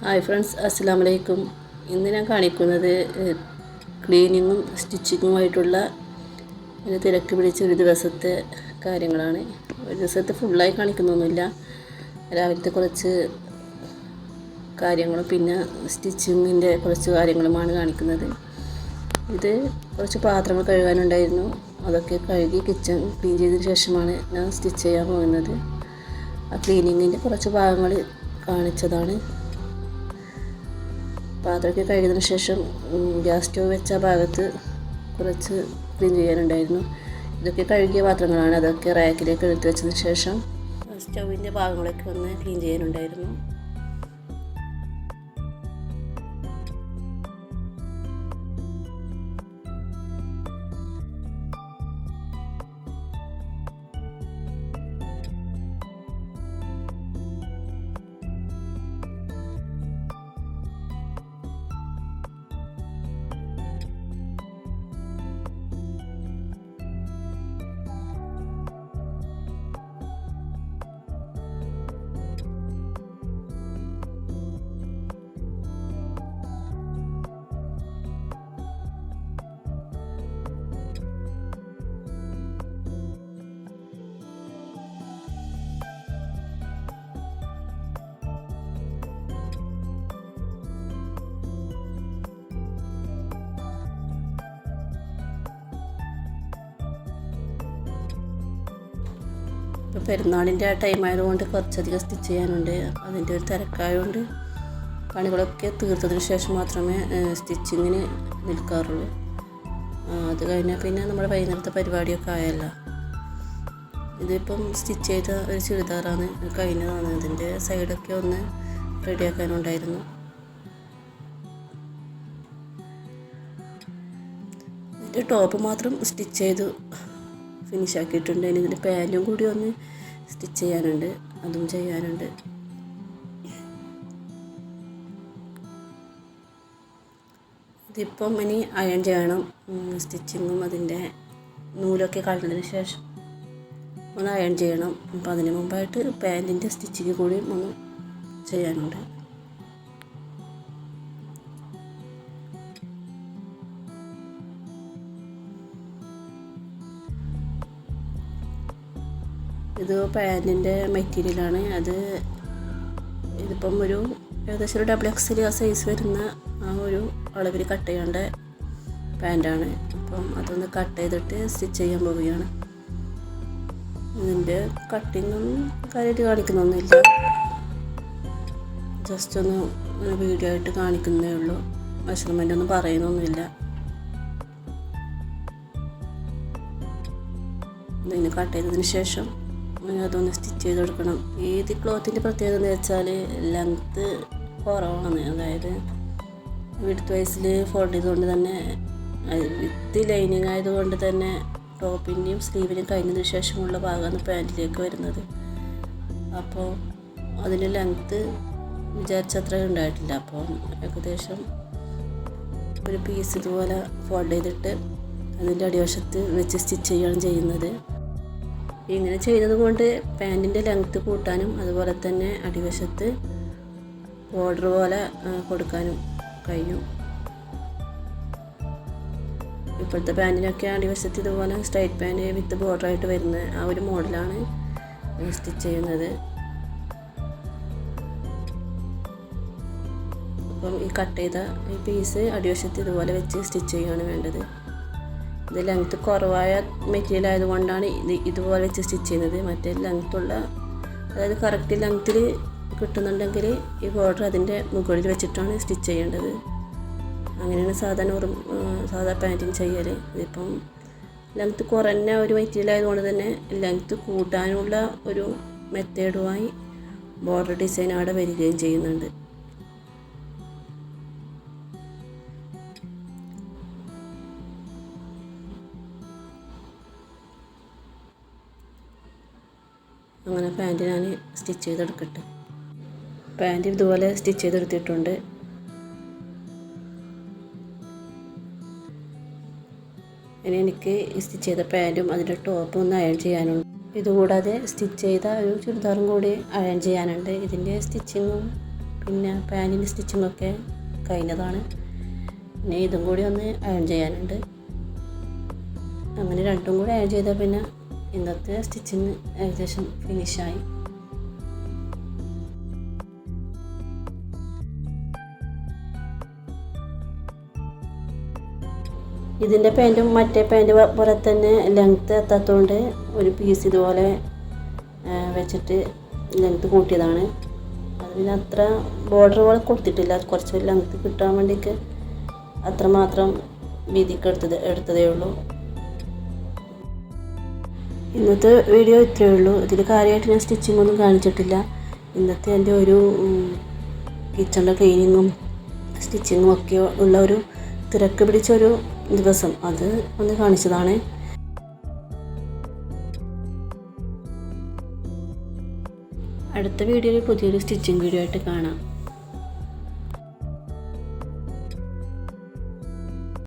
Hi friends, അസ്സലാമു അലൈക്കും. ഇന്ന് ഞാൻ കാണിക്കുന്നത് ക്ലീനിങ്ങും സ്റ്റിച്ചിങ്ങുമായിട്ടുള്ള ഒരു തിരക്ക് പിടിച്ച ഒരു ദിവസത്തെ കാര്യങ്ങളാണ്. ഒരു ദിവസത്തെ ഫുള്ളായി കാണിക്കുന്നൊന്നുമില്ല. രാവിലത്തെ കുറച്ച് കാര്യങ്ങളും പിന്നെ സ്റ്റിച്ചിങ്ങിൻ്റെ കുറച്ച് കാര്യങ്ങളുമാണ് കാണിക്കുന്നത്. ഇത് കുറച്ച് പാത്രങ്ങൾ കഴുകാനുണ്ടായിരുന്നു. അതൊക്കെ കഴുകി കിച്ചൺ ക്ലീൻ ചെയ്തതിന് ശേഷമാണ് ഞാൻ സ്റ്റിച്ച് ചെയ്യാൻ പോകുന്നത്. ആ ക്ലീനിങ്ങിൻ്റെ കുറച്ച് ഭാഗങ്ങൾ കാണിച്ചതാണ്. പാത്രമൊക്കെ കഴുകിയതിന് ശേഷം ഗ്യാസ് സ്റ്റവ് വെച്ച ഭാഗത്ത് കുറച്ച് ക്ലീൻ ചെയ്യാനുണ്ടായിരുന്നു. ഇതൊക്കെ കഴുകിയ പാത്രങ്ങളാണ്. അതൊക്കെ റാക്കിലേക്ക് എടുത്ത് വെച്ചതിന് ശേഷം സ്റ്റൗവിൻ്റെ ഭാഗങ്ങളൊക്കെ ഒന്ന് ക്ലീൻ ചെയ്യാനുണ്ടായിരുന്നു. ഇപ്പോൾ പെരുന്നാളിൻ്റെ ആ ടൈം ആയതുകൊണ്ട് കുറച്ചധികം സ്റ്റിച്ച് ചെയ്യാനുണ്ട്. അതിൻ്റെ ഒരു തിരക്കായതുകൊണ്ട് പണികളൊക്കെ തീർത്തതിന് ശേഷം മാത്രമേ സ്റ്റിച്ചിങ്ങിന് നിൽക്കാറുള്ളൂ. അത് കഴിഞ്ഞാൽ പിന്നെ നമ്മുടെ വൈകുന്നേരത്തെ പരിപാടിയൊക്കെ ആയല്ലോ. ഇതിപ്പം സ്റ്റിച്ച് ചെയ്ത ഒരു ചുരിദാറാണ്, കഴിഞ്ഞതാണ്. അതിൻ്റെ സൈഡൊക്കെ ഒന്ന് റെഡിയാക്കാനുണ്ടായിരുന്നു. ഇതിൻ്റെ ടോപ്പ് മാത്രം സ്റ്റിച്ച് ചെയ്ത് ഫിനിഷ് ആക്കിയിട്ടുണ്ട്. ഇനി ഇതിൻ്റെ പാൻറ്റും കൂടി ഒന്ന് സ്റ്റിച്ച് ചെയ്യാനുണ്ട്, അതും ചെയ്യാനുണ്ട്. ഇതിപ്പം ഇനി അയൺ ചെയ്യണം. സ്റ്റിച്ചിങ്ങും അതിൻ്റെ നൂലൊക്കെ കളഞ്ഞതിന് ശേഷം ഒന്ന് അയൺ ചെയ്യണം. അപ്പം അതിന് മുമ്പായിട്ട് പാൻറ്റിൻ്റെ സ്റ്റിച്ചിങ് കൂടി ഒന്ന് ചെയ്യാനുണ്ട്. ഇത് പാൻറ്റിൻ്റെ മെറ്റീരിയലാണ്. ഇതിപ്പം ഏകദേശം ഒരു XXL ആ സൈസ് വരുന്ന ആ ഒരു അളവിൽ കട്ട് ചെയ്യേണ്ട പാൻറ്റാണ്. അപ്പം അതൊന്ന് കട്ട് ചെയ്തിട്ട് സ്റ്റിച്ച് ചെയ്യാൻ പോവുകയാണ്. ഇതിൻ്റെ കട്ടിങ്ങും കാര്യമായിട്ട് കാണിക്കുന്നൊന്നുമില്ല, ജസ്റ്റ് ഒന്ന് വീഡിയോ ആയിട്ട് കാണിക്കുന്നേ ഉള്ളൂ. മെഷർമെൻ്റ് ഒന്നും പറയുന്നൊന്നുമില്ല. ഇതിന് കട്ട് ചെയ്തതിന് ശേഷം അതൊന്ന് സ്റ്റിച്ച് ചെയ്ത് കൊടുക്കണം. ഏത് ക്ലോത്തിൻ്റെ പ്രത്യേകത എന്ന് വെച്ചാൽ ലെങ്ത്ത് കുറവാണ്. അതായത് വിഡ്ത്ത് വൈസിൽ ഫോൾഡ് ചെയ്തുകൊണ്ട് തന്നെ വിത്ത് ലൈനിങ് ആയതുകൊണ്ട് തന്നെ ടോപ്പിൻ്റെയും സ്ലീവിനും കഴിഞ്ഞതിന് ശേഷമുള്ള ഭാഗമാണ് പാൻറ്റിലേക്ക് വരുന്നത്. അപ്പോൾ അതിൻ്റെ ലെങ്ത്ത് വിചാരിച്ചത്ര ഉണ്ടായിട്ടില്ല. അപ്പോൾ ഏകദേശം ഒരു പീസ് ഇതുപോലെ ഫോൾഡ് ചെയ്തിട്ട് അതിൻ്റെ അടിവശത്ത് വെച്ച് സ്റ്റിച്ച് ചെയ്യുകയാണ് ചെയ്യുന്നത്. ഇങ്ങനെ ചെയ്യുന്നത് കൊണ്ട് പാൻറ്റിൻ്റെ ലെങ്ത്ത് കൂട്ടാനും അതുപോലെ തന്നെ അടിവശത്ത് ബോർഡർ പോലെ കൊടുക്കാനും കഴിയും. ഇപ്പോഴത്തെ പാൻറ്റിനൊക്കെ അടിവശത്ത് ഇതുപോലെ സ്ട്രൈറ്റ് പാൻറ്റ് വിത്ത് ബോർഡറായിട്ട് വരുന്ന ആ ഒരു മോഡലാണ് സ്റ്റിച്ച് ചെയ്യുന്നത്. അപ്പം ഈ കട്ട് ചെയ്ത ഈ പീസ് അടിവശത്ത് ഇതുപോലെ വെച്ച് സ്റ്റിച്ച് ചെയ്യുകയാണ് വേണ്ടത്. ഇത് ലെങ്ത്ത് കുറവായ മെറ്റീരിയൽ ആയതുകൊണ്ടാണ് ഇതുപോലെ വെച്ച് സ്റ്റിച്ച് ചെയ്യുന്നത്. മറ്റേ ലെങ്ത്തുള്ള, അതായത് കറക്റ്റ് ലെങ്ത്തിൽ കിട്ടുന്നുണ്ടെങ്കിൽ ഈ ബോർഡർ അതിൻ്റെ മുകളിൽ വെച്ചിട്ടാണ് സ്റ്റിച്ച് ചെയ്യേണ്ടത്. അങ്ങനെയാണ് സാധാ പാൻറ്റിന് ചെയ്യൽ. ഇതിപ്പം ലെങ്ത്ത് കുറഞ്ഞ ഒരു മെറ്റീരിയൽ ആയതുകൊണ്ട് തന്നെ ലെങ്ത്ത് കൂട്ടാനുള്ള ഒരു മെത്തേഡുമായി ബോർഡർ ഡിസൈൻ അവിടെ വരികയും ചെയ്യുന്നുണ്ട്. അങ്ങനെ പാൻറ്റ് ഞാൻ സ്റ്റിച്ച് ചെയ്തെടുക്കട്ടെ. പാൻറ്റ് ഇതുപോലെ സ്റ്റിച്ച് ചെയ്തെടുത്തിട്ടുണ്ട്. ഇനി എനിക്ക് സ്റ്റിച്ച് ചെയ്ത പാൻറ്റും അതിൻ്റെ ടോപ്പും ഒന്ന് അയൺ ചെയ്യാനുണ്ട്. ഇതുകൂടാതെ സ്റ്റിച്ച് ചെയ്ത ഒരു ചുരിദാറും കൂടി അയൺ ചെയ്യാനുണ്ട്. ഇതിൻ്റെ സ്റ്റിച്ചിങ്ങും പിന്നെ പാൻറ്റിൻ്റെ സ്റ്റിച്ചിങ്ങൊക്കെ കഴിഞ്ഞതാണ്. പിന്നെ ഇതും കൂടി ഒന്ന് അയൺ ചെയ്യാനുണ്ട്. അങ്ങനെ രണ്ടും കൂടി അയൺ ചെയ്താൽ പിന്നെ ഇന്നത്തെ സ്റ്റിച്ചിങ് ഏകദേശം ഫിനിഷായി. ഇതിൻ്റെ പാൻറ്റും മറ്റേ പാൻറ്റ് പോലെ തന്നെ ലെങ്ത്ത് എത്താത്തതുകൊണ്ട് ഒരു പീസ് ഇതുപോലെ വെച്ചിട്ട് ലെങ്ത്ത് കൂട്ടിയതാണ്. അത് പിന്നെ അത്ര ബോർഡർ പോലെ കൊടുത്തിട്ടില്ല, കുറച്ച് ലെങ്ത്ത് കിട്ടാൻ വേണ്ടിയിട്ട് അത്രമാത്രം വീതിക്ക് എടുത്തതേ ഉള്ളൂ. ഇന്നത്തെ വീഡിയോ ഇത്രയേ ഉള്ളൂ. ഇതിൽ കാര്യമായിട്ട് ഞാൻ സ്റ്റിച്ചിങ് ഒന്നും കാണിച്ചിട്ടില്ല. ഇന്നത്തെ എൻ്റെ ഒരു കിച്ചണിലെ ക്ലീനിങ്ങും സ്റ്റിച്ചിങ്ങും ഒക്കെ ഉള്ള ഒരു തിരക്ക് പിടിച്ചൊരു ദിവസം അത് ഒന്ന് കാണിച്ചതാണ്. അടുത്ത വീഡിയോയിൽ പുതിയൊരു സ്റ്റിച്ചിങ് വീഡിയോ ആയിട്ട് കാണാം.